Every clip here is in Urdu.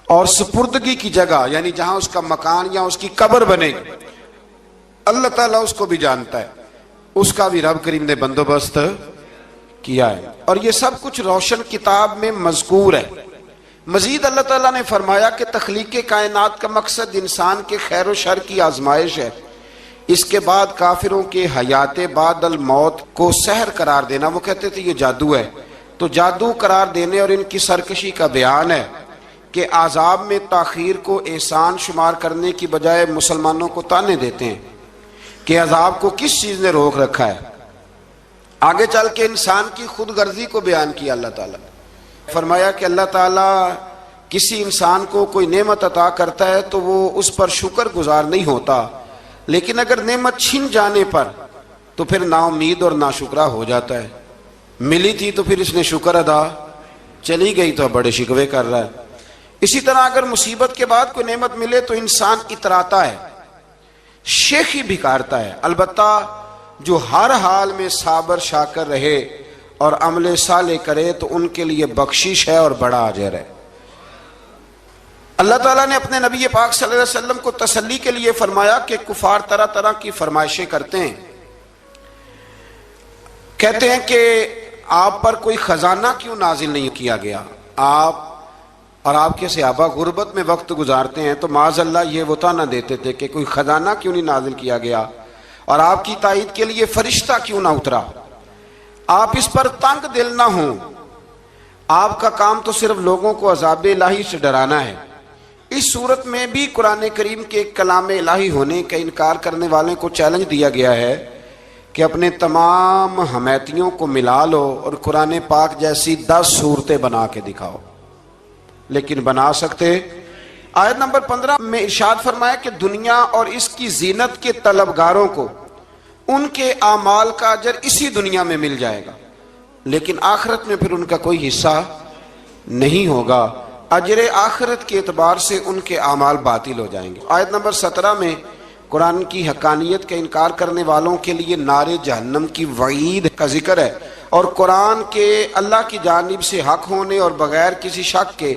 اور سپردگی کی جگہ یعنی جہاں اس کا مکان یا اس کی قبر بنے گی، اللہ تعالیٰ اس کو بھی جانتا ہے، اس کا بھی رب کریم نے بندوبست کیا ہے، اور یہ سب کچھ روشن کتاب میں مذکور ہے۔ مزید اللہ تعالیٰ نے فرمایا کہ تخلیق کائنات کا مقصد انسان کے خیر و شر کی آزمائش ہے، اس کے بعد کافروں کے حیات بعد الموت کو سحر قرار دینا۔ وہ کہتے تھے یہ جادو ہے، تو جادو قرار دینے اور ان کی سرکشی کا بیان ہے کہ عذاب میں تاخیر کو احسان شمار کرنے کی بجائے مسلمانوں کو تانے دیتے ہیں کہ عذاب کو کس چیز نے روک رکھا ہے۔ آگے چل کے انسان کی خود غرضی کو بیان کیا اللہ تعالیٰ، فرمایا کہ اللہ تعالیٰ کسی انسان کو کوئی نعمت عطا کرتا ہے تو وہ اس پر شکر گزار نہیں ہوتا، لیکن اگر نعمت چھن جانے پر تو پھر نا امید اور ناشکرا ہو جاتا ہے۔ ملی تھی تو پھر اس نے شکر ادا، چلی گئی تو بڑے شکوے کر رہا ہے۔ اسی طرح اگر مصیبت کے بعد کوئی نعمت ملے تو انسان اتراتا ہے، شیخی بھکارتا ہے، البتہ جو ہر حال میں صابر شاکر رہے اور عمل صالح کرے تو ان کے لیے بخشش ہے اور بڑا اجر ہے۔ اللہ تعالیٰ نے اپنے نبی پاک صلی اللہ علیہ وسلم کو تسلی کے لیے فرمایا کہ کفار طرح طرح کی فرمائشیں کرتے ہیں، کہتے ہیں کہ آپ پر کوئی خزانہ کیوں نازل نہیں کیا گیا، آپ اور آپ کے صحابہ غربت میں وقت گزارتے ہیں تو معاذ اللہ یہ وہ طعنہ دیتے تھے کہ کوئی خزانہ کیوں نہیں نازل کیا گیا، اور آپ کی تائید کے لیے فرشتہ کیوں نہ اترا۔ آپ اس پر تنگ دل نہ ہوں، آپ کا کام تو صرف لوگوں کو عذاب الہی سے ڈرانا ہے۔ اس صورت میں بھی قرآن کریم کے کلام الہی ہونے کا انکار کرنے والوں کو چیلنج دیا گیا ہے کہ اپنے تمام حمیتیوں کو ملا لو اور قرآن پاک جیسی 10 صورتیں بنا کے دکھاؤ، لیکن بنا سکتے؟ آیت نمبر 15 میں ارشاد فرمایا کہ دنیا اور اس کی زینت کے طلبگاروں کو ان کے اعمال کا اجر اسی دنیا میں مل جائے گا، لیکن آخرت میں پھر ان کا کوئی حصہ نہیں ہوگا، اجر آخرت کے اعتبار سے ان کے اعمال باطل ہو جائیں گے۔ آیت نمبر 17 میں قرآن کی حقانیت کا انکار کرنے والوں کے لیے نار جہنم کی وعید کا ذکر ہے، اور قرآن کے اللہ کی جانب سے حق ہونے اور بغیر کسی شک کے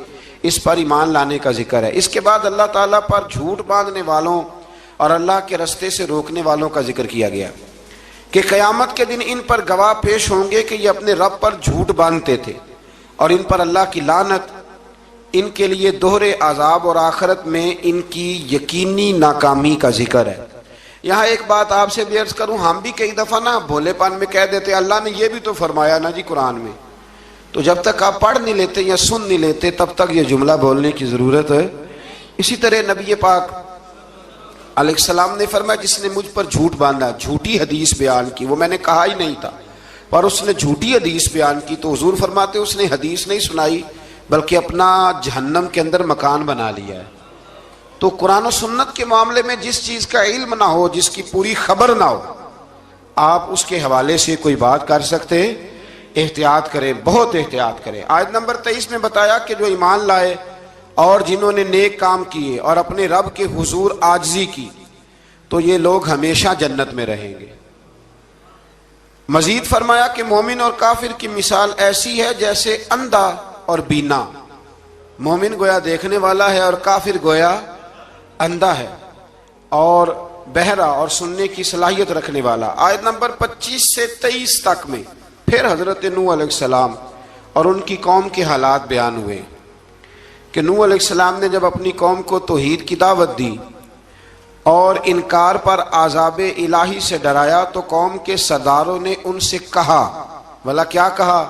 اس پر ایمان لانے کا ذکر ہے۔ اس کے بعد اللہ تعالیٰ پر جھوٹ باندھنے والوں اور اللہ کے رستے سے روکنے والوں کا ذکر کیا گیا کہ قیامت کے دن ان پر گواہ پیش ہوں گے کہ یہ اپنے رب پر جھوٹ باندھتے تھے، اور ان پر اللہ کی لعنت، ان کے لیے دوہرے عذاب اور آخرت میں ان کی یقینی ناکامی کا ذکر ہے۔ یہاں ایک بات آپ سے بھی عرض کروں، ہم بھی کئی دفعہ نا بھولے پن میں کہہ دیتے اللہ نے یہ بھی تو فرمایا نا جی قرآن میں، تو جب تک آپ پڑھ نہیں لیتے یا سن نہیں لیتے تب تک یہ جملہ بولنے کی ضرورت ہے۔ اسی طرح نبی پاک علیہ السلام نے فرمایا جس نے مجھ پر جھوٹ باندھا، جھوٹی حدیث بیان کی، وہ میں نے کہا ہی نہیں تھا پر اس نے جھوٹی حدیث بیان کی، تو حضور فرماتے اس نے حدیث نہیں سنائی بلکہ اپنا جہنم کے اندر مکان بنا لیا ہے۔ تو قرآن و سنت کے معاملے میں جس چیز کا علم نہ ہو، جس کی پوری خبر نہ ہو، آپ اس کے حوالے سے کوئی بات کر سکتے؟ احتیاط کریں، بہت احتیاط کریں۔ آیت نمبر 23 میں بتایا کہ جو ایمان لائے اور جنہوں نے نیک کام کیے اور اپنے رب کے حضور عاجزی کی تو یہ لوگ ہمیشہ جنت میں رہیں گے۔ مزید فرمایا کہ مومن اور کافر کی مثال ایسی ہے جیسے اندھا اور بینا، مومن گویا دیکھنے والا ہے اور کافر گویا اندھا ہے اور بہرا اور سننے کی صلاحیت رکھنے والا۔ آیت نمبر 25 سے 23 تک میں پھر حضرت نوح علیہ السلام اور ان کی قوم کے حالات بیان ہوئے کہ نوح علیہ السلام نے جب اپنی قوم کو توحید کی دعوت دی اور انکار پر عذاب الہی سے ڈرایا تو قوم کے سرداروں نے ان سے کہا، بھلا کیا کہا؟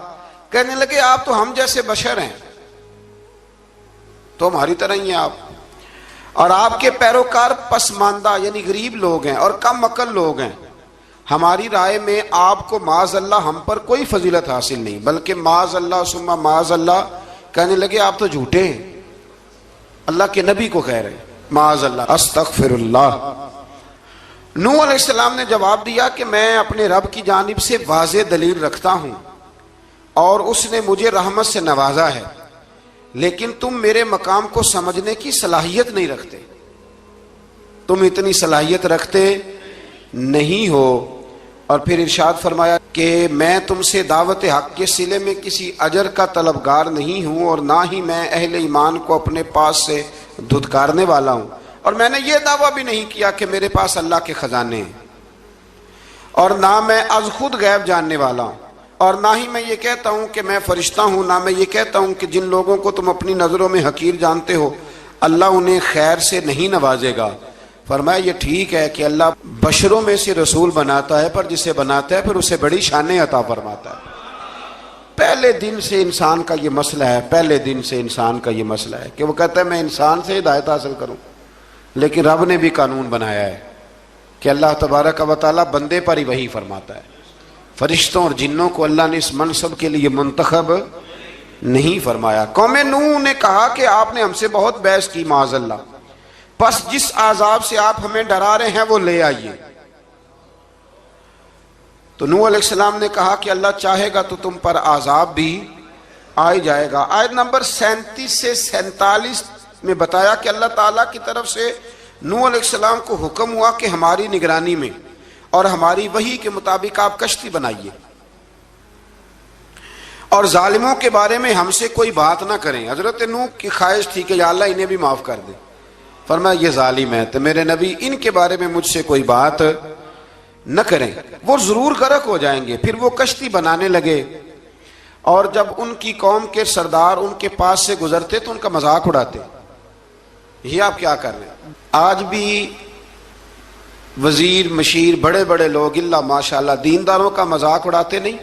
کہنے لگے آپ تو ہم جیسے بشر ہیں، تو ہماری طرح ہی ہیں آپ، اور آپ کے پیروکار پسماندہ یعنی غریب لوگ ہیں اور کم عقل لوگ ہیں، ہماری رائے میں آپ کو معاذ اللہ ہم پر کوئی فضیلت حاصل نہیں، بلکہ معاذ اللہ ثم معاذ اللہ۔ کہنے لگے آپ تو جھوٹے ہیں، اللہ کے نبی کو کہہ رہے معاذ اللہ، استغفر اللہ۔ نوح علیہ السلام نے جواب دیا کہ میں اپنے رب کی جانب سے واضح دلیل رکھتا ہوں اور اس نے مجھے رحمت سے نوازا ہے، لیکن تم میرے مقام کو سمجھنے کی صلاحیت نہیں رکھتے، تم اتنی صلاحیت رکھتے نہیں ہو، اور پھر ارشاد فرمایا کہ میں تم سے دعوت حق کے صلے میں کسی اجر کا طلبگار نہیں ہوں، اور نہ ہی میں اہل ایمان کو اپنے پاس سے دھتکارنے والا ہوں، اور میں نے یہ دعویٰ بھی نہیں کیا کہ میرے پاس اللہ کے خزانے ہیں، اور نہ میں از خود غیب جاننے والا ہوں، اور نہ ہی میں یہ کہتا ہوں کہ میں فرشتہ ہوں، نہ میں یہ کہتا ہوں کہ جن لوگوں کو تم اپنی نظروں میں حقیر جانتے ہو اللہ انہیں خیر سے نہیں نوازے گا۔ فرمایا یہ ٹھیک ہے کہ اللہ بشروں میں سے رسول بناتا ہے، پر جسے بناتا ہے پھر اسے بڑی شانیں عطا فرماتا ہے۔ پہلے دن سے انسان کا یہ مسئلہ ہے، پہلے دن سے انسان کا یہ مسئلہ ہے کہ وہ کہتا ہے میں انسان سے ہدایت حاصل کروں، لیکن رب نے بھی قانون بنایا ہے کہ اللہ تبارک و تعالیٰ بندے پر ہی وحی فرماتا ہے۔ فرشتوں اور جنوں کو اللہ نے اس منصب کے لیے منتخب نہیں فرمایا۔ قوم نوح نے کہا کہ آپ نے ہم سے بہت بحث کی معاذ اللہ، بس جس عذاب سے آپ ہمیں ڈرا رہے ہیں وہ لے آئیے۔ تو نوح علیہ السلام نے کہا کہ اللہ چاہے گا تو تم پر عذاب بھی آ جائے گا۔ آیت نمبر 37 سے 47 میں بتایا کہ اللہ تعالیٰ کی طرف سے نوح علیہ السلام کو حکم ہوا کہ ہماری نگرانی میں اور ہماری وحی کے مطابق آپ کشتی بنائیے، اور ظالموں کے بارے میں ہم سے کوئی بات نہ کریں۔ حضرت نوح کی خواہش تھی کہ یا اللہ انہیں بھی معاف کر دے، فرمایا یہ ظالم ہے تو میرے نبی ان کے بارے میں مجھ سے کوئی بات نہ کریں، وہ ضرور غرق ہو جائیں گے۔ پھر وہ کشتی بنانے لگے، اور جب ان کی قوم کے سردار ان کے پاس سے گزرتے تو ان کا مذاق اڑاتے۔ یہ آپ کیا کر رہے ہیں؟ آج بھی وزیر مشیر بڑے بڑے لوگ اللہ ماشاءاللہ دینداروں کا مذاق اڑاتے نہیں؟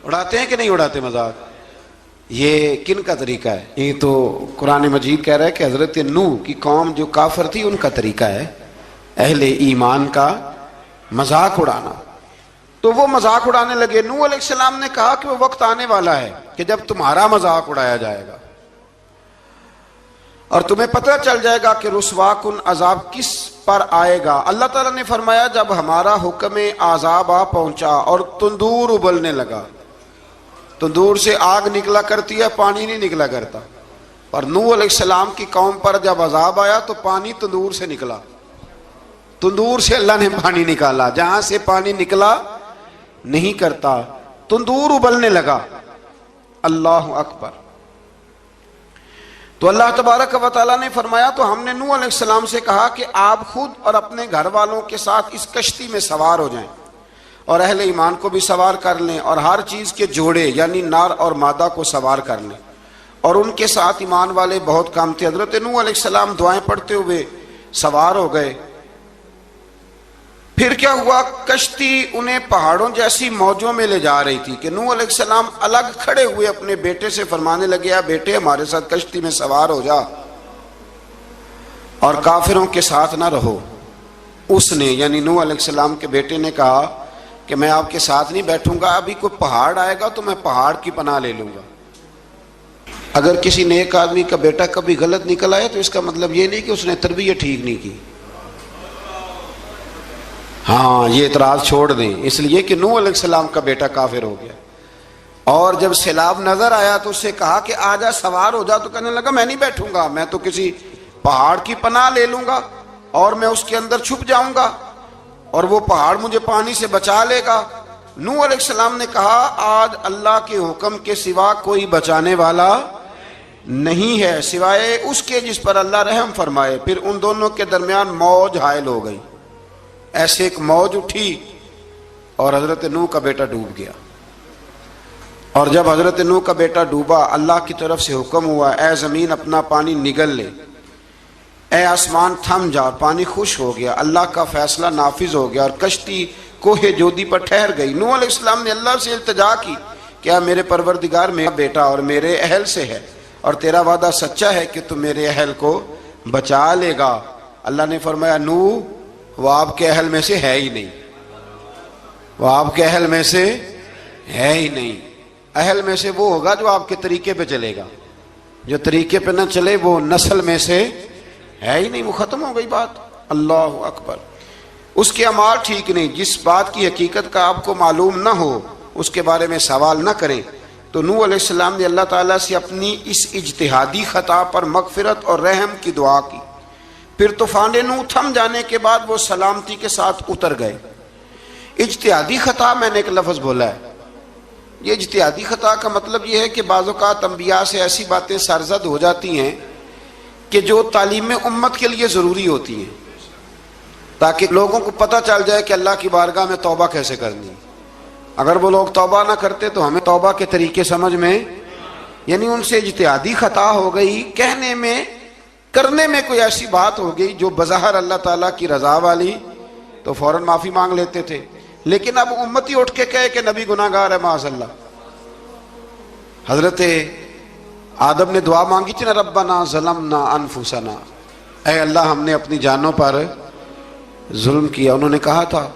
اڑاتے ہیں کہ نہیں اڑاتے مذاق؟ یہ کن کا طریقہ ہے؟ یہ تو قرآن مجید کہہ رہا ہے کہ حضرت نوح کی قوم جو کافر تھی ان کا طریقہ ہے اہل ایمان کا مذاق اڑانا۔ تو وہ مذاق اڑانے لگے۔ نوح علیہ السلام نے کہا کہ وہ وقت آنے والا ہے کہ جب تمہارا مذاق اڑایا جائے گا، اور تمہیں پتہ چل جائے گا کہ رسوا کن عذاب کس پر آئے گا۔ اللہ تعالیٰ نے فرمایا جب ہمارا حکم عذاب آ پہنچا اور تندور ابلنے لگا، تندور سے آگ نکلا کرتی ہے، پانی نہیں نکلا کرتا، پر نوح علیہ السلام کی قوم پر جب عذاب آیا تو پانی تندور سے نکلا، تندور سے اللہ نے پانی نکالا، جہاں سے پانی نکلا نہیں کرتا، تندور ابلنے لگا۔ اللہ اکبر۔ تو اللہ تبارک و تعالیٰ نے فرمایا تو ہم نے نوح علیہ السلام سے کہا کہ آپ خود اور اپنے گھر والوں کے ساتھ اس کشتی میں سوار ہو جائیں، اور اہل ایمان کو بھی سوار کر لیں، اور ہر چیز کے جوڑے یعنی نر اور مادہ کو سوار کر لیں۔ اور ان کے ساتھ ایمان والے بہت کام تھے۔ حضرت نوح علیہ السلام دعائیں پڑھتے ہوئے سوار ہو گئے۔ پھر کیا ہوا؟ کشتی انہیں پہاڑوں جیسی موجوں میں لے جا رہی تھی کہ نوح علیہ السلام الگ کھڑے ہوئے اپنے بیٹے سے فرمانے لگے اے بیٹے ہمارے ساتھ کشتی میں سوار ہو جا اور کافروں کے ساتھ نہ رہو۔ اس نے یعنی نوح علیہ السلام کے بیٹے نے کہا کہ میں آپ کے ساتھ نہیں بیٹھوں گا، ابھی کوئی پہاڑ آئے گا تو میں پہاڑ کی پناہ لے لوں گا۔ اگر کسی نیک آدمی کا بیٹا کبھی غلط نکل آیا تو اس کا مطلب یہ نہیں کہ اس نے تربیت ٹھیک نہیں کی۔ ہاں یہ اعتراض چھوڑ دیں، اس لیے کہ نوح علیہ السلام کا بیٹا کافر ہو گیا، اور جب سیلاب نظر آیا تو اس سے کہا کہ آجا سوار ہو جا، تو کہنے لگا میں نہیں بیٹھوں گا، میں تو کسی پہاڑ کی پناہ لے لوں گا اور میں اس کے اندر چھپ جاؤں گا اور وہ پہاڑ مجھے پانی سے بچا لے گا۔ نوح علیہ السلام نے کہا آج اللہ کے حکم کے سوا کوئی بچانے والا نہیں ہے سوائے اس کے جس پر اللہ رحم فرمائے۔ پھر ان دونوں کے درمیان موج حائل ہو گئی، ایسے ایک موج اٹھی اور حضرت نوح کا بیٹا ڈوب گیا۔ اور جب حضرت نوح کا بیٹا ڈوبا اللہ کی طرف سے حکم ہوا اے زمین اپنا پانی نگل لے، اے آسمان تھم جا، پانی خوش ہو گیا، اللہ کا فیصلہ نافذ ہو گیا اور کشتی کوہ جودی پر ٹھہر گئی۔ نوح علیہ السلام نے اللہ سے التجا کی کیا میرے پروردگار میرا بیٹا اور میرے اہل سے ہے اور تیرا وعدہ سچا ہے کہ تو میرے اہل کو بچا لے گا۔ اللہ نے فرمایا نوح وہ آپ کے اہل میں سے ہے ہی نہیں، وہ آپ کے اہل میں سے ہے ہی نہیں۔ اہل میں سے وہ ہوگا جو آپ کے طریقے پہ چلے گا، جو طریقے پہ نہ چلے وہ نسل میں سے ہے ہی نہیں، وہ ختم ہو گئی بات۔ اللہ اکبر۔ اس کے اعمال ٹھیک نہیں، جس بات کی حقیقت کا آپ کو معلوم نہ ہو اس کے بارے میں سوال نہ کریں۔ تو نوح علیہ السلام نے اللہ تعالیٰ سے اپنی اس اجتہادی خطا پر مغفرت اور رحم کی دعا کی۔ پھر طوفان نوح تھم جانے کے بعد وہ سلامتی کے ساتھ اتر گئے۔ اجتہادی خطا میں نے ایک لفظ بولا ہے، یہ اجتہادی خطا کا مطلب یہ ہے کہ بعض اوقات انبیاء سے ایسی باتیں سرزد ہو جاتی ہیں کہ جو تعلیم امت کے لیے ضروری ہوتی ہیں، تاکہ لوگوں کو پتہ چل جائے کہ اللہ کی بارگاہ میں توبہ کیسے کرنی ہے۔ اگر وہ لوگ توبہ نہ کرتے تو ہمیں توبہ کے طریقے سمجھ میں، یعنی ان سے اجتہادی خطا ہو گئی، کہنے میں کرنے میں کوئی ایسی بات ہو گئی جو بظاہر اللہ تعالیٰ کی رضا والی، تو فوراً معافی مانگ لیتے تھے۔ لیکن اب امتی اٹھ کے کہے کہ نبی گناہ گار ہے معاذ اللہ۔ حضرت آدم نے دعا مانگی تھی نا، ربنا ظلمنا انفسنا، اے اللہ ہم نے اپنی جانوں پر ظلم کیا، انہوں نے کہا تھا۔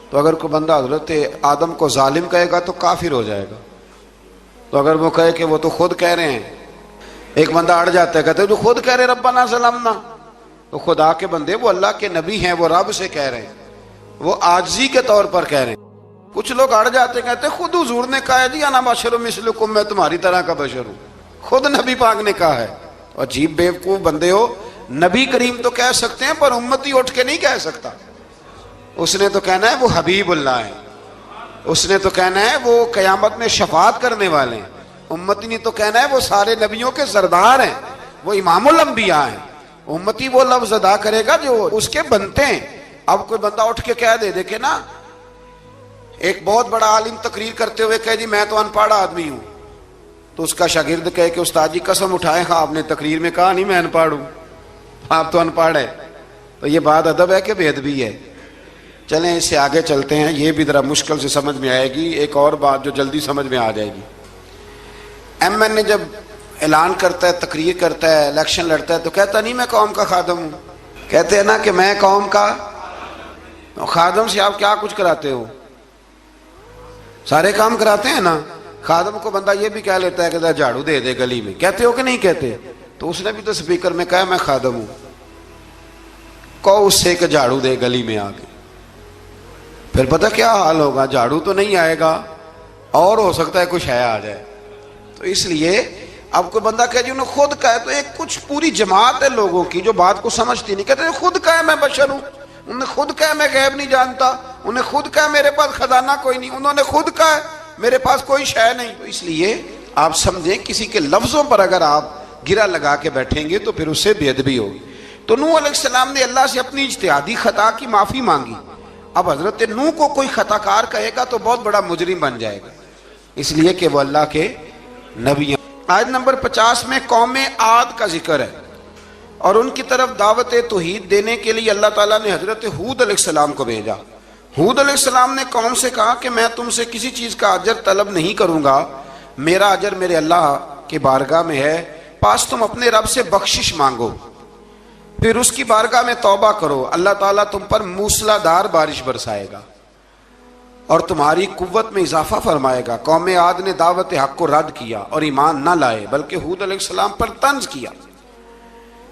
تو اگر کوئی بندہ حضرت آدم کو ظالم کہے گا تو کافر ہو جائے گا، تو اگر وہ کہے کہ وہ تو خود کہہ رہے ہیں، ایک بندہ اڑ جاتا ہے، کہتے ہیں جو خود کہہ رہے ربنا ظلمنا، تو خدا کے بندے وہ اللہ کے نبی ہیں، وہ رب سے کہہ رہے ہیں، وہ عاجزی کے طور پر کہہ رہے ہیں۔ کچھ لوگ اڑ جاتے ہیں، کہتے ہیں خود حضور نے کہا ہے جی انا بشر مثلکم، میں تمہاری طرح کا بشر ہوں، خود نبی پاک نے کہا ہے۔ عجیب بیوقوف بندے ہو، نبی کریم تو کہہ سکتے ہیں پر امتی اٹھ کے نہیں کہہ سکتا۔ اس نے تو کہنا ہے وہ حبیب اللہ ہے، اس نے تو کہنا ہے وہ قیامت میں شفاعت کرنے والے ہیں، امتی نے تو کہنا ہے وہ سارے نبیوں کے سردار ہیں، وہ امام الانبیاء ہیں۔ امتی وہ لفظ ادا کرے گا جو اس کے بنتے ہیں۔ اب کوئی بندہ اٹھ کے کہہ دے، دیکھے نا ایک بہت بڑا عالم تقریر کرتے ہوئے کہے جی میں تو ان پڑھ آدمی ہوں، تو اس کا شاگرد کہے کہ استاد جی قسم اٹھائے ہاں آپ نے تقریر میں کہا نہیں میں ان پڑھ ہوں، آپ تو ان پڑھ ہے، تو یہ بات ادب ہے کہ بے ادبی ہے؟ چلیں اس سے آگے چلتے ہیں، یہ بھی ذرا مشکل سے سمجھ میں آئے گی۔ ایک اور بات جو جلدی سمجھ میں آ جائے گی، ایم این اے جب اعلان کرتا ہے، تقریر کرتا ہے، الیکشن لڑتا ہے، تو کہتا نہیں میں قوم کا خادم ہوں، کہتے ہیں نا کہ میں قوم کا خادم سے آپ کیا کچھ کراتے ہو؟ سارے کام کراتے ہیں نا۔ خادم کو بندہ یہ بھی کہہ لیتا ہے کہ جھاڑو دے دے گلی میں، کہتے ہو کہ نہیں کہتے؟ تو اس نے بھی تو سپیکر میں کہا میں خادم ہوں، کہو اس سے کہ جھاڑو دے گلی میں آ کے، پھر پتہ کیا حال ہوگا؟ جھاڑو تو نہیں آئے گا اور ہو سکتا ہے کچھ ہے آ جائے۔ تو اس لیے اب کوئی بندہ کہے جی انہوں نے خود کہا ہے، تو ایک کچھ پوری جماعت ہے لوگوں کی جو بات کو سمجھتی نہیں، کہتے ہیں خود کہا ہے میں بشر ہوں، انہوں نے خود کہا ہے میں غیب نہیں جانتا، انہوں نے خود کہا ہے میرے پاس خزانہ کوئی نہیں، انہوں نے خود کہا ہے میرے پاس کوئی شے نہیں۔ تو اس لیے آپ سمجھیں کسی کے لفظوں پر اگر آپ گرا لگا کے بیٹھیں گے تو پھر اس سے بے ادبی ہوگی۔ تو نوح علیہ السلام نے اللہ سے اپنی اجتہادی خطا کی معافی مانگی۔ اب حضرت نوح کو کوئی خطا کار کہے گا تو بہت بڑا مجرم بن جائے گا، اس لیے کہ وہ اللہ کے نبی ہیں۔ آیت نمبر 50 میں قوم عاد کا ذکر ہے، اور ان کی طرف دعوت توحید دینے کے لیے اللہ تعالیٰ نے حضرت ہود علیہ السلام کو بھیجا۔ ہود علیہ السلام نے قوم سے کہا کہ میں تم سے کسی چیز کا اجر طلب نہیں کروں گا، میرا اجر میرے اللہ کی بارگاہ میں ہے، پاس تم اپنے رب سے بخشش مانگو، پھر اس کی بارگاہ میں توبہ کرو، اللہ تعالیٰ تم پر موسلا دار بارش برسائے گا اور تمہاری قوت میں اضافہ فرمائے گا۔ قوم عاد نے دعوت حق کو رد کیا اور ایمان نہ لائے، بلکہ ہود علیہ السلام پر طنز کیا۔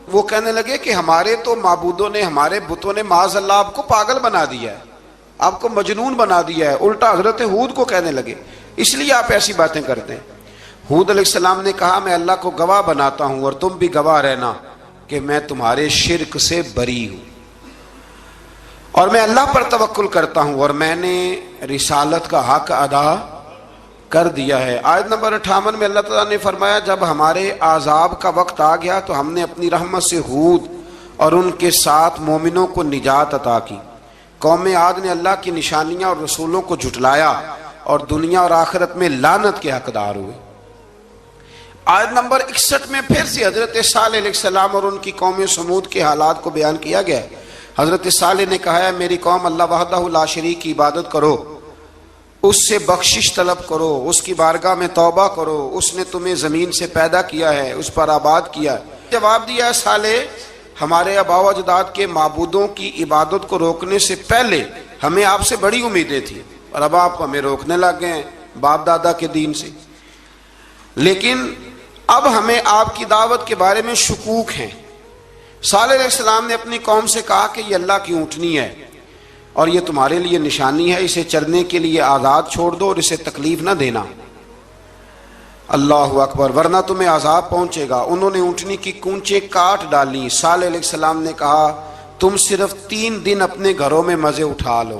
وہ کہنے لگے کہ ہمارے تو معبودوں نے، ہمارے بتوں نے معاذ اللہ آپ کو پاگل بنا دیا ہے، آپ کو مجنون بنا دیا ہے۔ الٹا حضرت ہود کو کہنے لگے اس لیے آپ ایسی باتیں کرتے ہیں۔ ہود علیہ السلام نے کہا میں اللہ کو گواہ بناتا ہوں اور تم بھی گواہ رہنا کہ میں تمہارے شرک سے بری ہوں، اور میں اللہ پر توکل کرتا ہوں، اور میں نے رسالت کا حق ادا کر دیا ہے۔ آیت نمبر 58 میں اللہ تعالیٰ نے فرمایا جب ہمارے عذاب کا وقت آ گیا تو ہم نے اپنی رحمت سے ہود اور ان کے ساتھ مومنوں کو نجات عطا کی۔ قوم عاد نے اللہ کی نشانیاں اور رسولوں کو جھٹلایا اور دنیا اور آخرت میں لعنت کے حقدار ہوئے۔ آیت نمبر 61 میں پھر سے حضرت صالح علیہ السلام اور ان کی قوم سمود کے حالات کو بیان کیا گیا ہے۔ حضرت صالح نے کہا ہے میری قوم اللہ وحدہ لا شریک کی عبادت کرو، اس سے بخشش طلب کرو، اس کی بارگاہ میں توبہ کرو، اس نے تمہیں زمین سے پیدا کیا ہے، اس پر آباد کیا ہے۔ جواب دیا ہے صالح ہمارے آباء و اجداد کے معبودوں کی عبادت کو روکنے سے پہلے ہمیں آپ سے بڑی امیدیں تھیں، اور اب آپ ہمیں روکنے لگ گئے ہیں باپ دادا کے دین سے، لیکن اب ہمیں آپ کی دعوت کے بارے میں شکوک ہیں۔ صالح علیہ السلام نے اپنی قوم سے کہا کہ یہ اللہ کی اونٹنی ہے اور یہ تمہارے لیے نشانی ہے، اسے چرنے کے لیے آزاد چھوڑ دو اور اسے تکلیف نہ دینا۔ اللہ اکبر، ورنہ تمہیں عذاب پہنچے گا۔ انہوں نے اونٹنی کی کونچیں کاٹ ڈالی۔ صالح علیہ السلام نے کہا تم صرف 3 دن اپنے گھروں میں مزے اٹھا لو،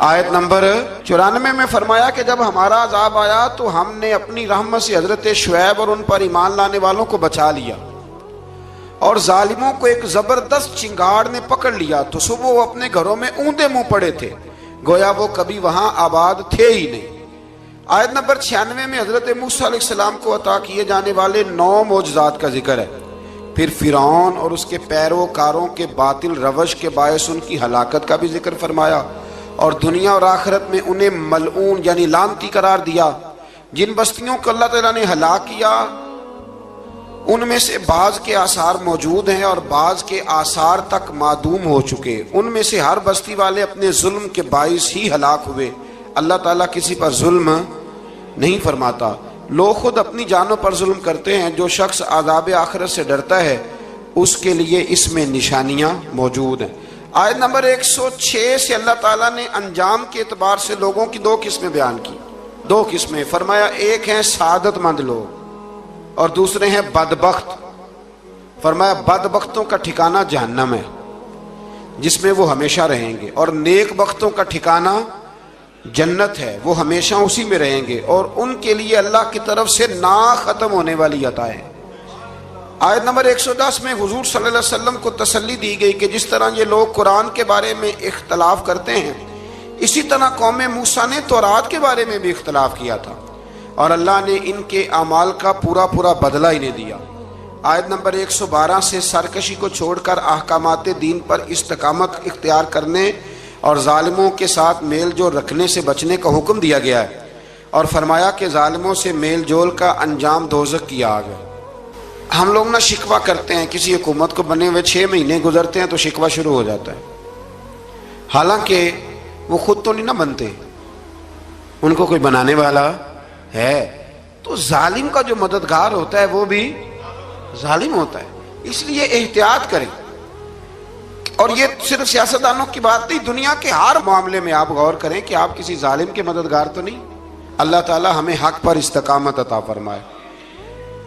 آیت نمبر 94 میں فرمایا کہ جب ہمارا عذاب آیا تو ہم نے اپنی رحمت سے حضرت شعیب اور ان پر ایمان لانے والوں کو بچا لیا، اور ظالموں کو ایک زبردست چنگاڑ نے پکڑ لیا تو صبح وہ اپنے گھروں میں اوندے منہ پڑے تھے، گویا وہ کبھی وہاں آباد تھے ہی نہیں۔ آیت نمبر 96 میں حضرت موسیٰ علیہ السلام کو عطا کیے جانے والے 9 معجزات کا ذکر ہے۔ پھر فرعون اور اس کے پیروکاروں کے باطل روش کے باعث ان کی ہلاکت کا بھی ذکر فرمایا، اور دنیا اور آخرت میں انہیں ملعون یعنی لعنتی قرار دیا۔ جن بستیوں کو اللہ تعالیٰ نے ہلاک کیا ان میں سے بعض کے آثار موجود ہیں اور بعض کے آثار تک معدوم ہو چکے، ان میں سے ہر بستی والے اپنے ظلم کے باعث ہی ہلاک ہوئے۔ اللہ تعالیٰ کسی پر ظلم نہیں فرماتا، لوگ خود اپنی جانوں پر ظلم کرتے ہیں۔ جو شخص عذاب آخرت سے ڈرتا ہے اس کے لیے اس میں نشانیاں موجود ہیں۔ آیت نمبر 106 سے اللہ تعالیٰ نے انجام کے اعتبار سے لوگوں کی 2 قسمیں بیان کی، 2 قسمیں فرمایا، ایک ہیں سعادت مند لوگ اور دوسرے ہیں بدبخت۔ فرمایا بدبختوں کا ٹھکانہ جہنم ہے جس میں وہ ہمیشہ رہیں گے، اور نیک بختوں کا ٹھکانہ جنت ہے، وہ ہمیشہ اسی میں رہیں گے، اور ان کے لیے اللہ کی طرف سے نا ختم ہونے والی عطائیں۔ آیت نمبر 110 میں حضور صلی اللہ علیہ وسلم کو تسلی دی گئی کہ جس طرح یہ لوگ قرآن کے بارے میں اختلاف کرتے ہیں، اسی طرح قوم موسیٰ نے تورات کے بارے میں بھی اختلاف کیا تھا، اور اللہ نے ان کے اعمال کا پورا بدلہ انہیں دیا۔ آیت نمبر 112 سے سرکشی کو چھوڑ کر احکامات دین پر استقامت اختیار کرنے اور ظالموں کے ساتھ میل جول رکھنے سے بچنے کا حکم دیا گیا ہے، اور فرمایا کہ ظالموں سے میل جول کا انجام دوزخ کی آگ ہے۔ ہم لوگ نہ شکوہ کرتے ہیں، کسی حکومت کو بنے ہوئے 6 مہینے گزرتے ہیں تو شکوہ شروع ہو جاتا ہے، حالانکہ وہ خود تو نہیں نہ بنتے، ان کو کوئی بنانے والا ہے۔ تو ظالم کا جو مددگار ہوتا ہے وہ بھی ظالم ہوتا ہے، اس لیے احتیاط کریں۔ اور یہ صرف سیاستدانوں کی بات نہیں، دنیا کے ہر معاملے میں آپ غور کریں کہ آپ کسی ظالم کے مددگار تو نہیں۔ اللہ تعالی ہمیں حق پر استقامت عطا فرمائے۔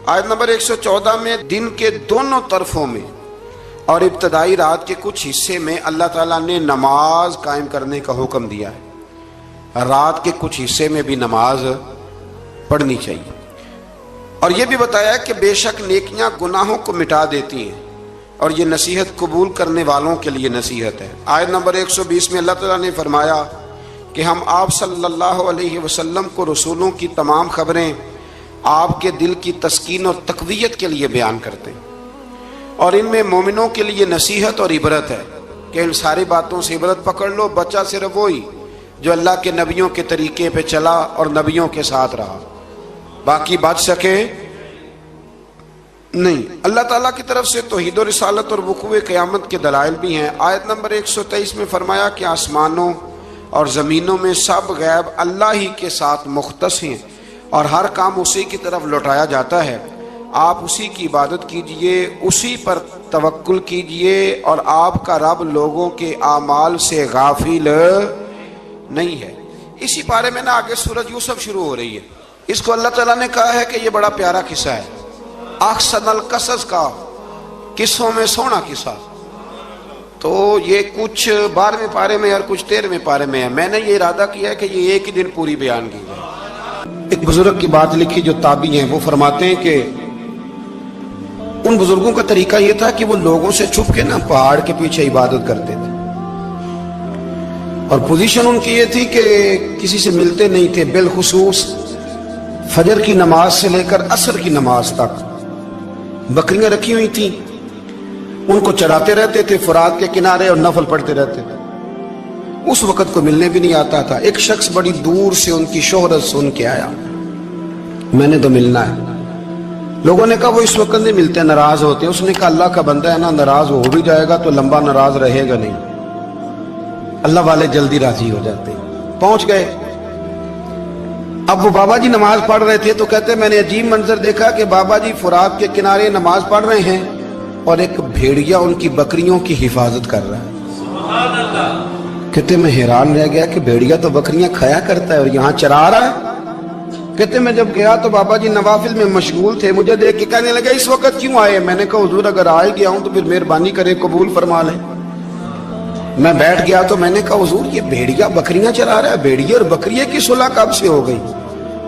آیت نمبر 114 میں دن کے دونوں طرفوں میں اور ابتدائی رات کے کچھ حصے میں اللہ تعالیٰ نے نماز قائم کرنے کا حکم دیا ہے، رات کے کچھ حصے میں بھی نماز پڑھنی چاہیے، اور یہ بھی بتایا کہ بے شک نیکیاں گناہوں کو مٹا دیتی ہیں، اور یہ نصیحت قبول کرنے والوں کے لیے نصیحت ہے۔ آیت نمبر 120 میں اللہ تعالیٰ نے فرمایا کہ ہم آپ صلی اللہ علیہ وسلم کو رسولوں کی تمام خبریں آپ کے دل کی تسکین اور تقویت کے لیے بیان کرتے ہیں، اور ان میں مومنوں کے لیے نصیحت اور عبرت ہے کہ ان ساری باتوں سے عبرت پکڑ لو۔ بچہ صرف وہی جو اللہ کے نبیوں کے طریقے پہ چلا اور نبیوں کے ساتھ رہا، باقی بچ سکے نہیں۔ اللہ تعالیٰ کی طرف سے توحید و رسالت اور وقوع قیامت کے دلائل بھی ہیں۔ آیت نمبر 123 میں فرمایا کہ آسمانوں اور زمینوں میں سب غیب اللہ ہی کے ساتھ مختص ہیں، اور ہر کام اسی کی طرف لوٹایا جاتا ہے۔ آپ اسی کی عبادت کیجئے، اسی پر توکل کیجئے، اور آپ کا رب لوگوں کے اعمال سے غافل نہیں ہے۔ اسی بارے میں نا آگے سورۃ یوسف شروع ہو رہی ہے، اس کو اللہ تعالیٰ نے کہا ہے کہ یہ بڑا پیارا قصہ ہے، احسن القصص کا، قصوں میں سونا قصہ۔ تو یہ کچھ 12ویں پارے میں اور کچھ 13ویں پارے میں ہے۔ میں نے یہ ارادہ کیا ہے کہ یہ ایک ہی دن پوری بیان کی جائے۔ ایک بزرگ کی بات لکھی جو تابعی ہیں، وہ فرماتے ہیں کہ ان بزرگوں کا طریقہ یہ تھا کہ وہ لوگوں سے چھپ کے نا پہاڑ کے پیچھے عبادت کرتے تھے، اور پوزیشن ان کی یہ تھی کہ کسی سے ملتے نہیں تھے، بالخصوص فجر کی نماز سے لے کر عصر کی نماز تک بکریاں رکھی ہوئی تھیں، ان کو چراتے رہتے تھے فرات کے کنارے اور نفل پڑھتے رہتے تھے۔ اس وقت کو ملنے بھی نہیں آتا تھا۔ ایک شخص بڑی دور سے ان کی شہرت سن کے آیا، میں نے تو ملنا ہے۔ لوگوں نے کہا وہ اس وقت نہیں ملتے، ناراض ہوتے۔ اس نے کہا اللہ کا بندہ ہے نا، ناراض ہو بھی جائے گا تو لمبا ناراض رہے گا نہیں، اللہ والے جلدی راضی ہو جاتے ہیں۔ پہنچ گئے۔ اب وہ بابا جی نماز پڑھ رہے تھے تو کہتے میں نے عجیب منظر دیکھا کہ بابا جی فرات کے کنارے نماز پڑھ رہے ہیں اور ایک بھیڑیا ان کی بکریوں کی حفاظت کر رہا ہے۔ سبحان اللہ۔ کہتے میں حیران رہ گیا کہ بھیڑیا تو بکریاں کھایا کرتا ہے اور یہاں چرا رہا ہے۔ کہتے میں جب گیا تو بابا جی نوافل میں مشغول تھے، مجھے دیکھ کے کہنے لگا اس وقت کیوں آئے؟ میں نے کہا حضور اگر آئے گیا ہوں تو پھر مہربانی کرے قبول فرما لیں۔ میں بیٹھ گیا تو میں نے کہا حضور یہ بھیڑیا بکریاں چرا رہا ہے، بھیڑیے اور بکریے کی صلح کب سے ہو گئی؟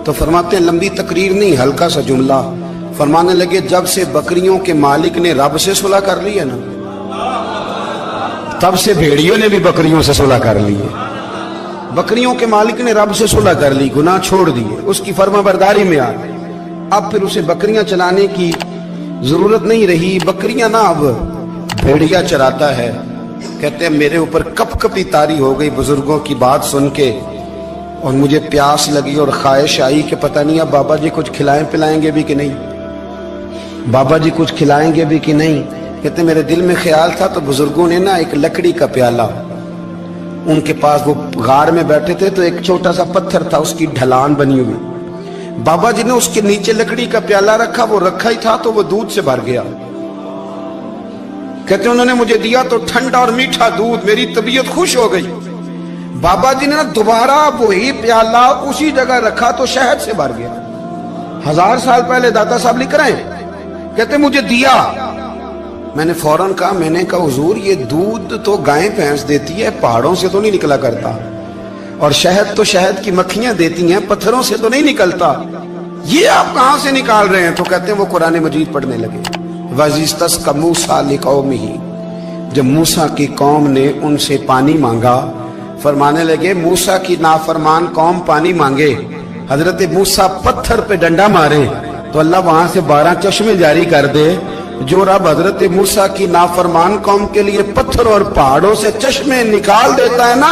تو فرماتے ہیں لمبی تقریر نہیں، ہلکا سا جملہ، فرمانے لگے جب سے بکریوں کے مالک نے رب سے صلح کر لی ہے نا، تب سے بھیڑیوں نے بھی بکریوں سے صلح کر لی ہے۔ بکریوں کے مالک نے رب سے صلح کر لی، گناہ چھوڑ دیے، اس کی فرما برداری میں آ گئے، اب پھر اسے بکریاں چلانے کی ضرورت نہیں رہی، بکریاں نہ اب بھیڑیا چراتا ہے۔ کہتے ہیں میرے اوپر کپ کپی طاری ہو گئی بزرگوں کی بات سن کے، اور مجھے پیاس لگی اور خواہش آئی کہ پتہ نہیں اب بابا جی کچھ کھلائیں پلائیں گے بھی کہ نہیں، بابا جی کچھ کھلائیں گے بھی کہ نہیں۔ کہتے ہیں میرے دل میں خیال تھا تو بزرگوں نے نا ایک لکڑی کا پیالہ، ان کے پاس وہ غار میں بیٹھے تھے تو ایک چھوٹا سا پتھر تھا، اس کی ڈھلان بنی ہوئی، بابا جی نے اس کے نیچے لکڑی کا پیالہ رکھا، وہ رکھا ہی تھا تو وہ دودھ سے بھر گیا۔ کہتے ہیں انہوں نے مجھے دیا تو ٹھنڈا اور میٹھا دودھ، میری طبیعت خوش ہو گئی۔ بابا جی نے دوبارہ وہی پیالہ اسی جگہ رکھا تو شہد سے بھر گیا۔ 1000 سال پہلے داتا صاحب لکھ رہے ہیں، کہتے مجھے دیا، میں نے فوراً کہا، میں نے کہا حضور یہ دودھ تو گائیں بھینس دیتی ہے، پہاڑوں سے تو نہیں نکلا کرتا، اور شہد تو شہد کی مکھیاں دیتی ہیں، پتھروں سے تو نہیں نکلتا، یہ آپ کہاں سے نکال رہے ہیں؟ تو کہتے ہیں وہ قرآن مجید پڑھنے لگے۔ وَإِذِ اسْتَسْقَى مُوسَىٰ لِقَوْمِهِ، جب موسیٰ کی قوم نے ان سے پانی مانگا، فرمانے لگے موسیٰ کی نافرمان قوم پانی مانگے، حضرت موسیٰ پتھر پہ ڈنڈا مارے تو اللہ وہاں سے 12 چشمے جاری کر دے۔ جو رب حضرت موسیٰ کی نافرمان قوم کے لیے پتھر اور پہاڑوں سے چشمے نکال دیتا ہے نا،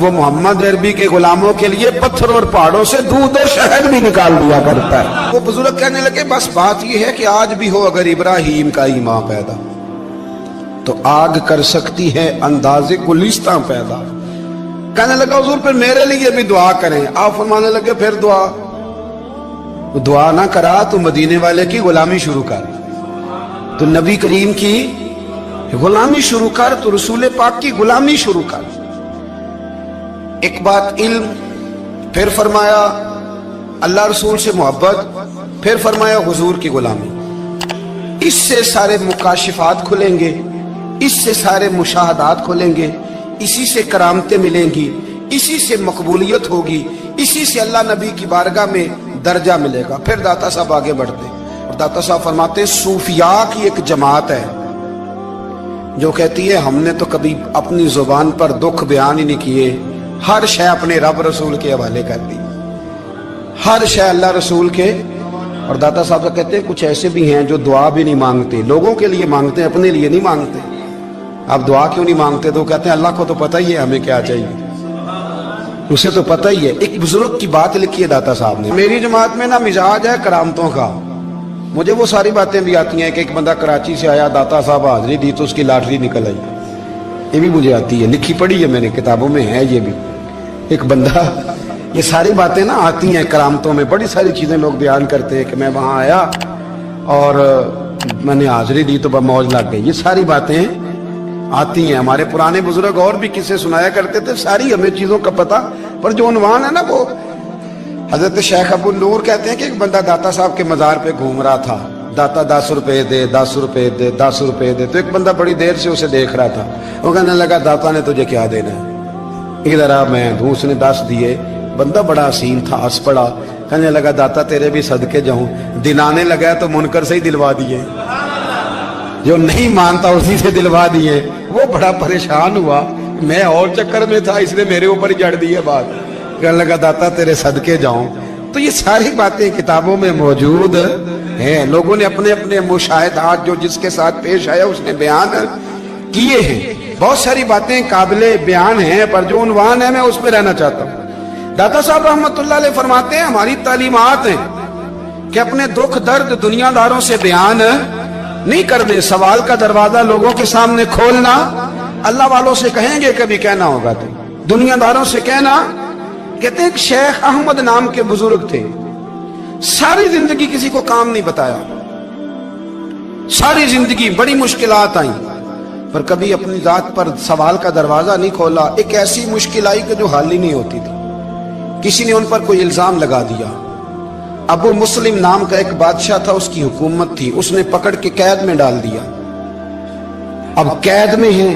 وہ محمد عربی کے غلاموں کے لیے پتھر اور پہاڑوں سے دودھ اور شہد بھی نکال دیا کرتا ہے۔ وہ بزرگ کہنے لگے بس بات یہ ہے کہ آج بھی ہو اگر ابراہیم کا ایمان پیدا تو آگ کر سکتی ہے انداز گلستاں پیدا۔ کہنے لگا حضور پھر میرے لیے بھی دعا کریں۔ آپ فرمانے لگے پھر دعا نہ کرا تو مدینے والے کی غلامی شروع کر، تو نبی کریم کی غلامی شروع کر، تو رسول پاک کی غلامی شروع کر۔ ایک بات علم، پھر فرمایا اللہ رسول سے محبت، پھر فرمایا حضور کی غلامی۔ اس سے سارے مکاشفات کھلیں گے، اس سے سارے مشاہدات کھلیں گے، اسی سے کرامتیں ملیں گی، اسی سے مقبولیت ہوگی، اسی سے اللہ نبی کی بارگاہ میں درجہ ملے گا۔ پھر داتا صاحب آگے بڑھتے اور داتا صاحب فرماتے ہیں صوفیاء کی ایک جماعت ہے جو کہتی ہے ہم نے تو کبھی اپنی زبان پر دکھ بیان ہی نہیں کیے، ہر شے اپنے رب رسول کے حوالے کر دی، ہر شے اللہ رسول کے۔ اور داتا صاحب کہتے ہیں کچھ ایسے بھی ہیں جو دعا بھی نہیں مانگتے، لوگوں کے لیے مانگتے ہیں، اپنے لیے نہیں مانگتے۔ آپ دعا کیوں نہیں مانگتے؟ تو کہتے ہیں اللہ کو تو پتہ ہی ہے ہمیں کیا چاہیے، اسے تو پتہ ہی ہے۔ ایک بزرگ کی بات لکھی ہے داتا صاحب نے، میری جماعت میں نا مزاج ہے کرامتوں کا، مجھے وہ ساری باتیں بھی آتی ہیں کہ ایک بندہ کراچی سے آیا، داتا صاحب حاضری دی تو اس کی لاٹری نکل آئی، یہ بھی مجھے آتی ہے، لکھی پڑھی ہے میں نے، کتابوں میں ہے یہ بھی۔ ایک بندہ، یہ ساری باتیں نا آتی ہیں کرامتوں میں، بڑی ساری چیزیں لوگ بیان کرتے ہیں کہ میں وہاں آیا اور میں نے حاضری دی تو موج لگ گئی، یہ ساری باتیں آتی ہیں۔ ہمارے پرانے بزرگ اور بھی قصے سنایا کرتے تھے، ساری ہمیں چیزوں کا پتہ، پر جو عنوان ہے نا وہ حضرت شیخ ابو النور کہتے ہیں کہ ایک بندہ داتا صاحب کے مزار پہ گھوم رہا تھا، داتا 10 روپے دے، 10 روپے دے، 10 روپے دے، تو ایک بندہ بڑی دیر سے اسے دیکھ رہا تھا، وہ کہنے لگا داتا نے تجھے کیا دینا ہے، ادھر آ میں دوں۔ اس نے 10 دیے، بندہ بڑا حسین تھا، ہنس پڑا، کہنے لگا داتا تیرے بھی صدقے جاؤں، دلانے لگا تو منکر سے ہی دلوا دیے، جو نہیں مانتا اسی سے دلوا دیے۔ وہ بڑا پریشان ہوا، میں اور چکر میں تھا، اس نے میرے اوپر جڑ دی ہے بات، کہنے لگا داتا تیرے صدقے جاؤں۔ تو یہ ساری باتیں کتابوں میں موجود ہیں، لوگوں نے اپنے اپنے مشاہدات جو جس کے ساتھ پیش آیا اس نے بیان کیے ہیں، بہت ساری باتیں قابل بیان ہیں، پر جو عنوان ہے میں اس پہ رہنا چاہتا ہوں۔ داتا صاحب رحمت اللہ علیہ فرماتے ہیں ہماری تعلیمات ہیں کہ اپنے دکھ درد دنیا داروں سے بیان نہیں کرنے، سوال کا دروازہ لوگوں کے سامنے کھولنا، اللہ والوں سے کہیں گے کبھی کہنا ہوگا تو دنیا داروں سے کہنا۔ کہتے ہیں کہ شیخ احمد نام کے بزرگ تھے، ساری زندگی کسی کو کام نہیں بتایا، ساری زندگی بڑی مشکلات آئیں، پر کبھی اپنی ذات پر سوال کا دروازہ نہیں کھولا۔ ایک ایسی مشکل آئی کہ جو حل ہی نہیں ہوتی تھی، کسی نے ان پر کوئی الزام لگا دیا۔ ابو مسلم نام کا ایک بادشاہ تھا، اس کی حکومت تھی، اس نے پکڑ کے قید میں ڈال دیا۔ اب قید میں ہیں،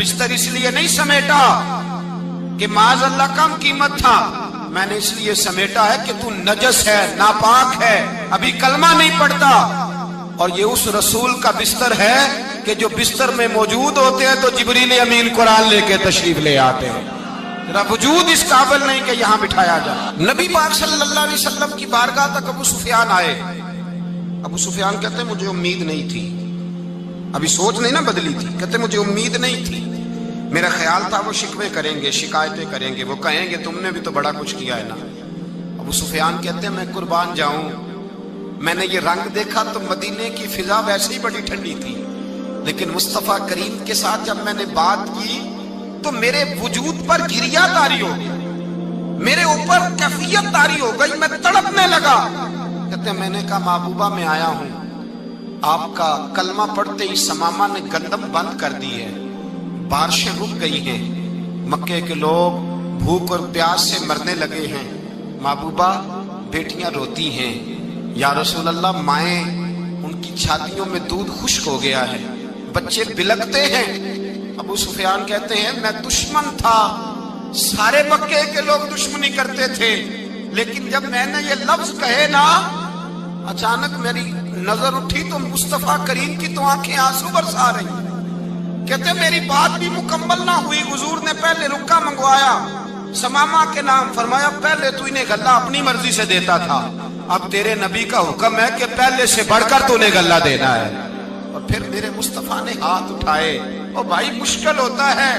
بستر اس لیے نہیں سمیٹا کہ معاذ اللہ کم قیمت تھا، میں نے اس لیے سمیٹا ہے کہ تو نجس ہے، ناپاک ہے، ابھی کلمہ نہیں پڑھتا۔ اور یہ اس رسول کا بستر ہے کہ جو بستر میں موجود ہوتے ہیں تو جبریل امین قرآن لے کے تشریف لے آتے ہیں۔ ذرا وجود اس قابل نہیں کہ یہاں بٹھایا جائے۔ نبی پاک صلی اللہ علیہ وسلم کی بارگاہ تک ابو سفیان آئے۔ ابو سفیان کہتے ہیں مجھے امید نہیں تھی، ابھی سوچ نہیں نہ بدلی تھی، کہتے مجھے امید نہیں تھی، میرا خیال تھا وہ شکوے کریں گے، شکایتیں کریں گے، وہ کہیں گے تم نے بھی تو بڑا کچھ کیا ہے نا۔ ابو سفیان کہتے ہیں میں قربان جاؤں، میں نے یہ رنگ دیکھا تو مدینے کی فضا ویسے ہی بڑی ٹھنڈی تھی، لیکن مصطفیٰ کریم کے ساتھ جب میں نے بات کی تو میرے وجود پر گریہ طاری ہو گئی، میرے اوپر کیفیت طاری ہو گئی، میں تڑپنے لگا۔ کہتے ہیں میں نے کہا محبوبہ میں آیا ہوں، آپ کا کلمہ پڑھتے ہی سمامہ نے گندم بند کر دی ہے، بارشیں رک گئی ہیں، مکے کے لوگ بھوک اور پیاس سے مرنے لگے ہیں، محبوبہ بیٹیاں روتی ہیں، یا رسول اللہ مائیں ان کی چھاتیوں میں دودھ خشک ہو گیا ہے، بچے بلکتے ہیں۔ ابو سفیان کہتے ہیں میں دشمن تھا، سارے مکے کے لوگ دشمنی کرتے تھے، لیکن جب میں نے یہ لفظ کہے نا اچانک میری نظر اٹھی تو مصطفیٰ کریم کی تو آنکھیں آنسو برسا رہی۔ کہتے میری بات بھی مکمل نہ ہوئی، حضور نے پہلے رکا منگوایا سمامہ کے نام، فرمایا پہلے تو انہیں غلہ اپنی مرضی سے دیتا تھا، اب تیرے نبی کا حکم ہے کہ پہلے سے بڑھ کر تو انہیں غلہ دینا ہے۔ اور پھر میرے مصطفیٰ نے ہاتھ اٹھائے۔ اور بھائی مشکل ہوتا ہے،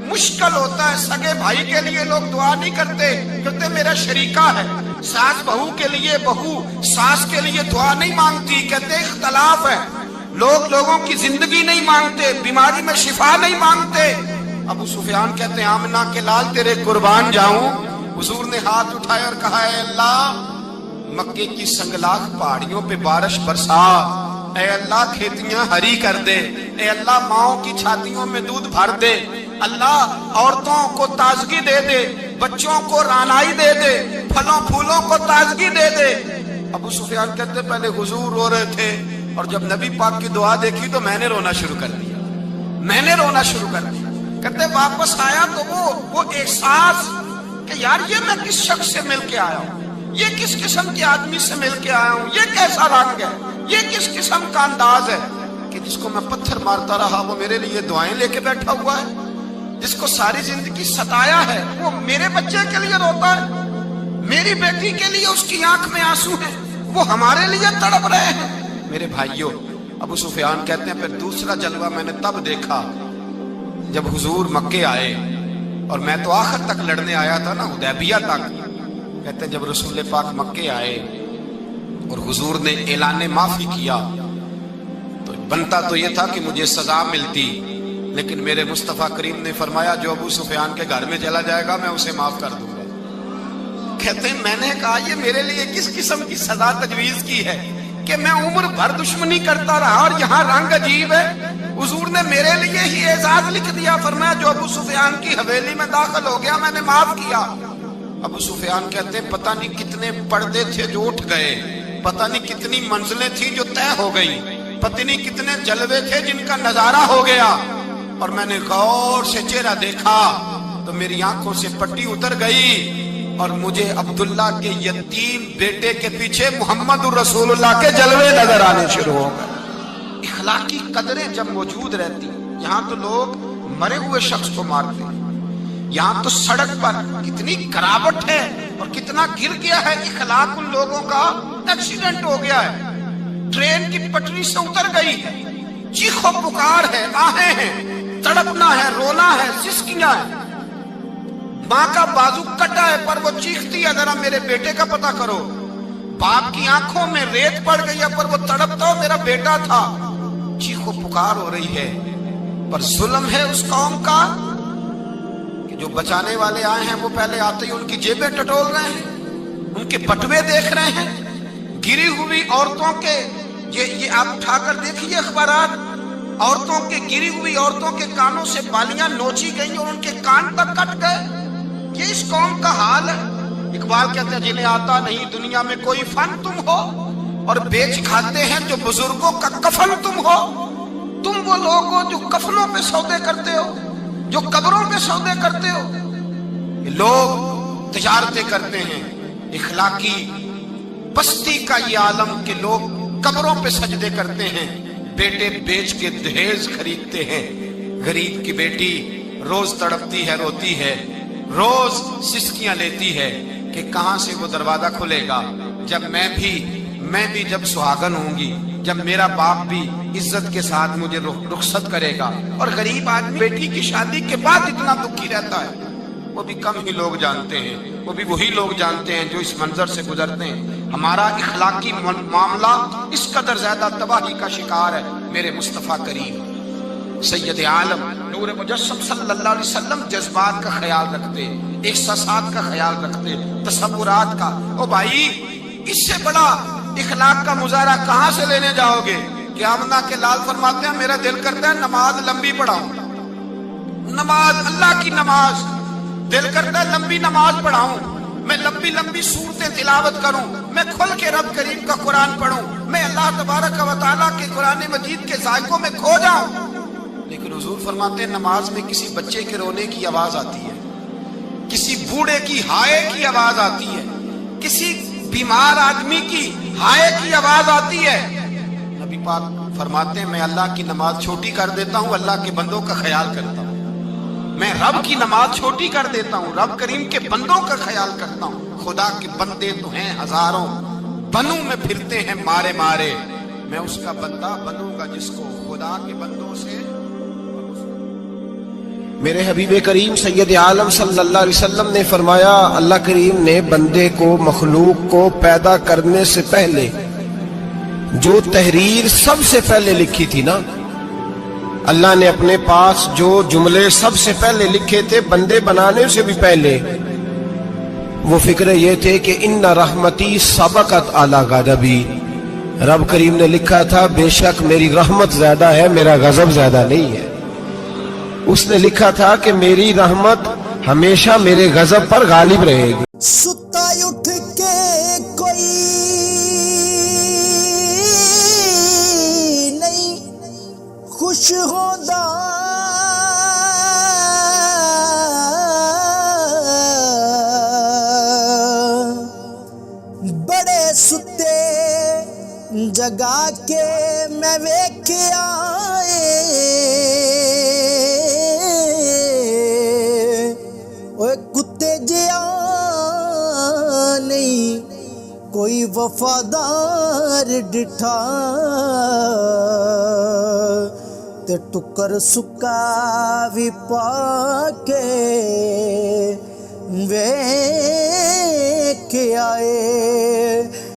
مشکل ہوتا ہے، سگے بھائی کے لیے لوگ دعا نہیں کرتے، کہتے میرا شریکہ ہے، ساس بہو کے لیے بہو ساس کے لیے دعا نہیں مانگتی، کہتے اختلاف ہے، لوگ لوگوں کی زندگی نہیں مانگتے، بیماری میں شفا نہیں مانگتے۔ ابو سفیان کہتے ہیں آمنہ کے لال تیرے قربان جاؤں۔ حضور نے ہاتھ اٹھائے اور کہا اے اللہ مکے کی سنگلاخ پہاڑیوں پہ بارش برسا، اے اللہ کھیتیاں ہری کر دے، اے اللہ ماؤں کی چھاتیوں میں دودھ بھر دے، اللہ عورتوں کو تازگی دے دے، بچوں کو رانائی دے دے، پھلوں پھولوں کو تازگی دے دے۔ ابو سفیان کہتے پہلے حضور رو رہے تھے اور جب نبی پاک کی دعا دیکھی تو میں نے رونا شروع کر دیا، میں نے رونا شروع کر دیا۔ کہتے واپس آیا تو وہ احساس کہ یار یہ میں کس شخص سے مل کے آیا ہوں، یہ کس قسم کے آدمی سے مل کے آیا ہوں، یہ کیسا رنگ ہے، یہ کس قسم کا انداز ہے کہ جس کو میں پتھر مارتا رہا وہ میرے لیے دعائیں لے کے بیٹھا ہوا ہے، جس کو ساری زندگی ستایا ہے وہ میرے بچے کے لیے روتا ہے، میری بیٹی کے لیے اس کی آنکھ میں آنسو ہیں، وہ ہمارے لیے تڑپ رہے ہیں۔ میرے بھائیوں ابو سفیان کہتے ہیں پھر دوسرا جلوہ میں نے تب دیکھا جب حضور مکے آئے، اور میں تو آخر تک لڑنے آیا تھا نا حدیبیہ تک۔ کہتے ہیں جب رسول پاک مکے آئے اور حضور نے اعلان معافی کیا تو بنتا تو یہ تھا کہ مجھے سزا ملتی، لیکن میرے مصطفیٰ کریم نے فرمایا جو ابو سفیان کے گھر میں چلا جائے گا میں اسے معاف کر دوں گا۔ کہتے ہیں میں نے کہا یہ میرے لیے کس قسم کی سزا تجویز کی ہے کہ میں عمر بھر دشمنی کرتا رہا اور یہاں رنگ عجیب ہے۔ حضور نے میرے لیے ہی اعزاز لکھ دیا، فرمایا جو ابو سفیان کی حویلی میں داخل ہو گیا میں نے معاف کیا۔ ابو سفیان کہتے ہیں پتہ نہیں کتنے پردے تھے جو اٹھ گئے، پتہ نہیں کتنی منزلیں تھیں جو طے ہو گئی، پتہ نہیں کتنے جلوے تھے جن کا نظارہ ہو گیا، اور میں نے غور سے چہرہ دیکھا تو میری آنکھوں سے پٹی اتر گئی اور مجھے عبداللہ کے یتیم بیٹے کے پیچھے محمد الرسول اللہ کے جلوے نظر آنے شروع ہو گئے۔ اخلاقی قدریں جب موجود رہتی، یہاں تو لوگ مرے ہوئے شخص کو مارتے ہیں، یہاں تو سڑک پر کتنی کراوٹ ہے اور کتنا گر گیا ہے اخلاق ان لوگوں کا، ایکسیڈنٹ ہو گیا ہے، ٹرین کی پٹری سے اتر گئی ہے، چیخو پکار ہے، آہیں ہیں، تڑپنا ہے، رونا ہے، سسکیاں ہے، ماں کا بازو کٹا ہے پر وہ چیختی ہے ذرا میرے بیٹے کا پتہ کرو، باپ کی آنکھوں میں ریت پڑ گئی ہے پر وہ تڑپتا ہو میرا بیٹا تھا، چیخو پکار ہو رہی ہے۔ پر ظلم ہے اس قوم کا کہ جو بچانے والے آئے ہیں وہ پہلے آتے ہی ان کی جیبیں ٹٹول رہے ہیں، ان کے بٹوے دیکھ رہے ہیں، گری ہوئی عورتوں کے، یہ آپ اٹھا کر دیکھیے اخبارات، عورتوں کے گری ہوئی عورتوں کے کانوں سے بالیاں نوچی گئی اور ان کے کان تک کٹ گئے۔ یہ اس قوم کا حال ہے۔ اقبال کہتے ہیں جنہیں آتا نہیں دنیا میں کوئی فن تم ہو اور بیچ کھاتے ہیں جو بزرگوں کا کفن تم ہو، تم وہ لوگ ہو جو کفنوں پہ سودے کرتے ہو، جو قبروں پہ سودے کرتے ہو. لوگ تجارتیں کرتے ہیں، اخلاقی پستی کا یہ عالم کہ لوگ قبروں پہ سجدے کرتے ہیں، بیٹے بیچ کے دہیز خریدتے ہیں. غریب کی بیٹی روز تڑپتی ہے، روتی ہے، روز سسکیاں لیتی ہے کہ کہاں سے وہ دروازہ کھلے گا جب میں بھی جب سہاگن ہوں گی، جب میرا باپ بھی عزت کے ساتھ مجھے رخصت کرے گا. اور غریب آدمی بیٹی کی شادی کے بعد اتنا دکھی رہتا ہے، وہ بھی کم ہی لوگ جانتے ہیں، وہ بھی وہی لوگ جانتے ہیں جو اس منظر سے گزرتے ہیں. ہمارا اخلاقی معاملہ اس قدر زیادہ تباہی کا شکار ہے. میرے مصطفیٰ کریم سید عالم نور مجسم صلی اللہ علیہ وسلم جذبات کا خیال رکھتے، احساسات کا خیال رکھتے، تصورات کا. او بھائی، اس سے بڑا اخلاق کا مظاہرہ کہاں سے لینے جاؤ گے؟ کہ آمنہ کے لال فرماتے ہیں میرا دل کرتا ہے نماز لمبی پڑھاؤں، نماز اللہ کی نماز، دل کرتا ہے لمبی نماز پڑھاؤں، میں لمبی لمبی سورتیں تلاوت کروں، میں کھل کے رب کریم کا قرآن پڑھوں، میں اللہ تبارک و تعالیٰ کے قرآن مجید کے ذائقوں میں کھو جاؤں. لیکن حضور فرماتے ہیں نماز میں کسی بچے کے رونے کی آواز آتی ہے، کسی بوڑھے کی ہائے کی آواز آتی ہے، کسی بیمار آدمی کی ہائے کی آواز آتی ہے. نبی پاک فرماتے ہیں میں اللہ کی نماز چھوٹی کر دیتا ہوں، اللہ کے بندوں کا خیال کرتا ہوں. میں رب کی نماز چھوٹی کر دیتا ہوں، رب کریم کے بندوں کا خیال کرتا ہوں. خدا کے بندے تو ہیں ہزاروں، بنوں میں پھرتے ہیں مارے مارے، میں اس کا بندہ بنوں گا جس کو خدا کے بندوں سے. میرے حبیب کریم سید عالم صلی اللہ علیہ وسلم نے فرمایا اللہ کریم نے بندے کو، مخلوق کو پیدا کرنے سے پہلے جو تحریر سب سے پہلے لکھی تھی نا، اللہ نے اپنے پاس جو جملے سب سے پہلے لکھے تھے بندے بنانے سے بھی پہلے، وہ فکر یہ تھے کہ ان رحمتی سبقت اعلی غضبی. رب کریم نے لکھا تھا بے شک میری رحمت زیادہ ہے، میرا غضب زیادہ نہیں ہے. اس نے لکھا تھا کہ میری رحمت ہمیشہ میرے غضب پر غالب رہے گی. ستا اٹھ کے کوئی نہیں خوش ہوندا، بڑے ستے جگا کے میں ویکھیا کتے جیا نہیں کوئی وفادار ڈٹھا، تے ٹکر سکا بھی پا کے ویکھ آئے.